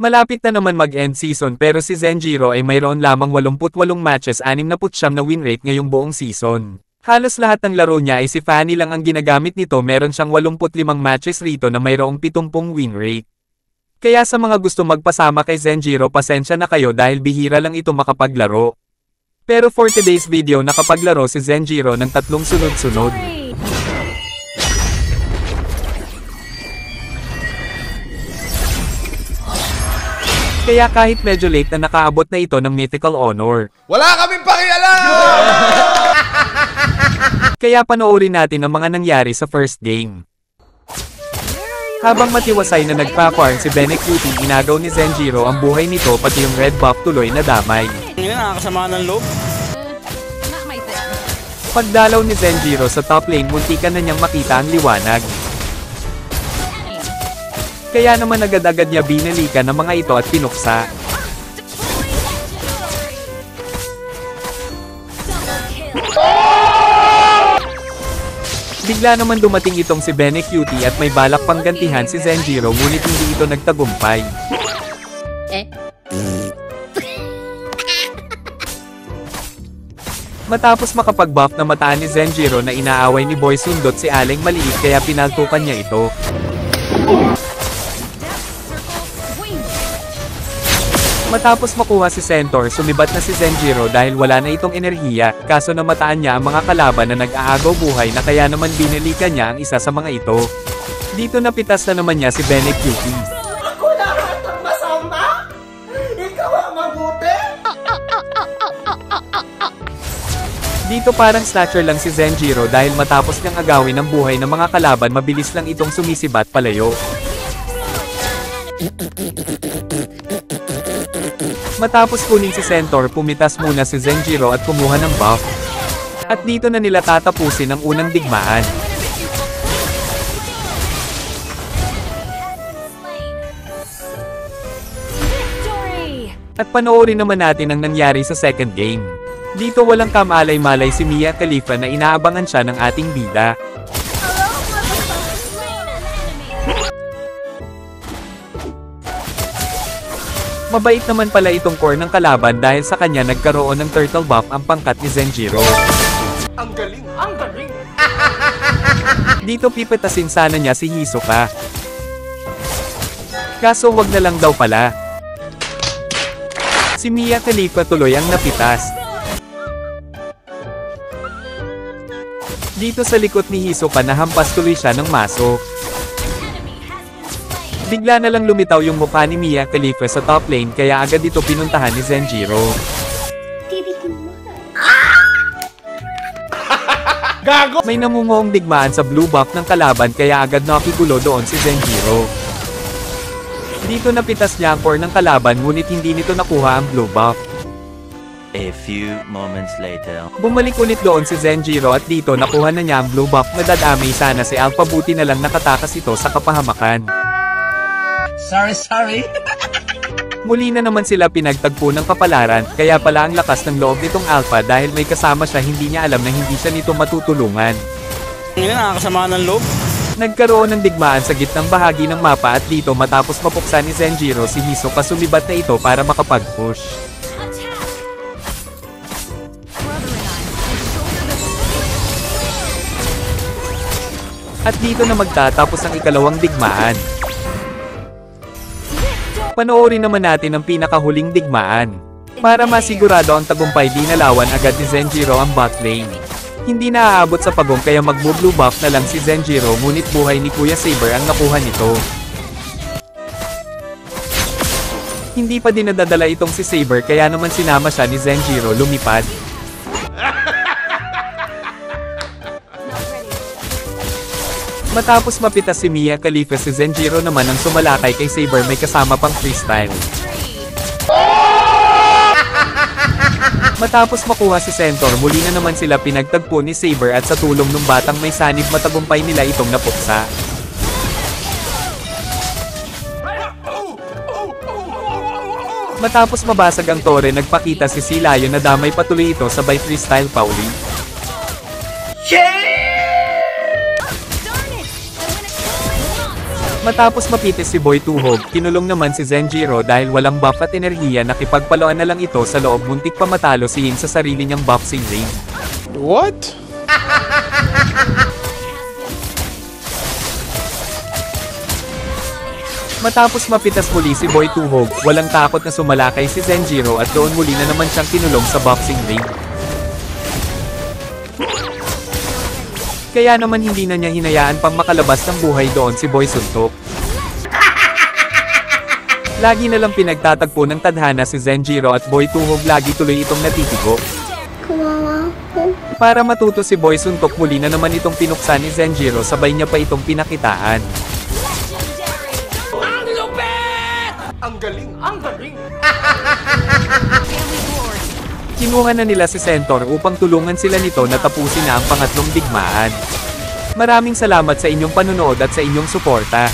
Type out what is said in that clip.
Malapit na naman mag-end season pero si Zenjiro ay mayroon lamang 88 matches 69 na win rate ngayong buong season. Halos lahat ng laro niya ay si Fanny lang ang ginagamit nito, meron siyang 85 matches rito na mayroong 70 win rate. Kaya sa mga gusto magpasama kay Zenjiro, pasensya na kayo dahil bihira lang ito makapaglaro. Pero for today's video nakapaglaro si Zenjiro ng 3 sunod-sunod. Kaya kahit medyo late na nakaabot na ito ng mythical honor. Wala kaming pakialam! Kaya panoorin natin ang mga nangyari sa first game. Habang matiwasay na nagpa-farm si Benecutie, inagaw ni Zenjiro ang buhay nito pati yung red buff tuloy na damay. Nakakasama ng loob. Pagdalaw ni Zenjiro sa top lane, muntikan na niyang makita ang liwanag. Kaya naman agad-agad niya binalikan ng mga ito at pinuksa. Bigla naman dumating itong si Benecutie at may balak pang gantihan si Zenjiro, ngunit hindi ito nagtagumpay. Matapos makapag-buff na mataan ni Zenjiro na inaaway ni Boy Sundot si Aling maliit, kaya pinaltukan niya ito. Matapos makuha si Centaur, sumibat na si Zenjiro dahil wala na itong enerhiya, kaso namataan niya ang mga kalaban na nag-aagaw buhay na kaya naman binalikan niya ang isa sa mga ito. Dito napitas na naman niya si Benecutie. Ako lahat ang masama? Ikaw ang mabuti? Dito parang snatcher lang si Zenjiro dahil matapos niyang agawin ang buhay ng mga kalaban, mabilis lang itong sumisibat palayo. Matapos kunin si Centaur, pumitas muna si Zenjiro at kumuha ng buff. At dito na nila tatapusin ang unang digmaan. At panoorin naman natin ang nangyari sa second game. Dito walang kamalay-malay si Mia Khalifa na inaabangan siya ng ating bida. Mabait naman pala itong core ng kalaban dahil sa kanya nagkaroon ng turtle buff ang pangkat ni Zenjiro. Ang galing! Ang galing! Dito pipitasin sana niya si Hisoka. Kaso wag na lang daw pala. Si Mia Khalifa tuloy ang napitas. Dito sa likod ni Hisoka nahampas tuloy siya ng maso. Bigla na lang lumitaw yung mukha ni Mia Khalifa sa top lane, kaya agad ito pinuntahan ni Zenjiro. Gago! May namumuong digmaan sa blue buff ng kalaban kaya agad nakigulo doon si Zenjiro. Dito napitas niya ang core ng kalaban, ngunit hindi nito nakuha ang blue buff. A few moments later. Bumalik ulit doon si Zenjiro at dito nakuha na niya ang blue buff. Madadamay sana si Alpha, buti na lang nakatakas ito sa kapahamakan. Sorry. Muli na naman sila pinagtagpo ng kapalaran, kaya pala ang lakas ng loob nitong Alpha dahil may kasama siya, hindi niya alam na hindi siya nito matutulungan. Nakakasama ng loob. Nagkaroon ng digmaan sa gitnang bahagi ng mapa at dito matapos mapuksa ni Zenjiro si Hisoka, sumibat na ito para makapag-push. At dito na magtatapos ang ikalawang digmaan. Panoorin naman natin ang pinakahuling digmaan. Para masigurado ang tagumpay, dinalawan agad ni Zenjiro ang bot lane. Hindi na aabot sa pagong kaya mag-blue buff na lang si Zenjiro, ngunit buhay ni Kuya Saber ang nakuha nito. Hindi pa dinadadala itong si Saber kaya naman sinama siya ni Zenjiro lumipad. Matapos mapitas si Mia Khalifa, si Zenjiro naman ang sumalakay kay Saber, may kasama pang freestyle. Matapos makuha si Centaur, muli na naman sila pinagtagpo ni Saber at sa tulong ng batang may sanib matagumpay nila itong napuksa. Matapos mabasag ang tore, nagpakita si Silayo na damay patuloy ito sabay freestyle pa uli. Matapos mapitis si Boy Tuhog, kinulong naman si Zenjiro dahil walang buff at enerhiya, nakipagpaloan na lang ito sa loob, muntik pa matalo si Yin sa sarili niyang boxing ring. What? Matapos mapitas muli si Boy Tuhog, walang takot na sumalakay si Zenjiro at doon muli na naman siyang kinulong sa boxing ring. Kaya naman hindi na niya hinayaan pang makalabas ng buhay doon si Boy Suntok. Lagi na lang pinagtatagpo ng tadhana si Zenjiro at Boy Tuhog, lagi tuloy itong natitigo. Para matuto si Boy Suntok, muli na naman itong pinuksan ni Zenjiro, sabay niya pa itong pinakitaan. Ang galing! Ang galing! Kinuha na nila si Centaur upang tulungan sila nito na tapusin na ang pangatlong digmaan. Maraming salamat sa inyong panunood at sa inyong suporta.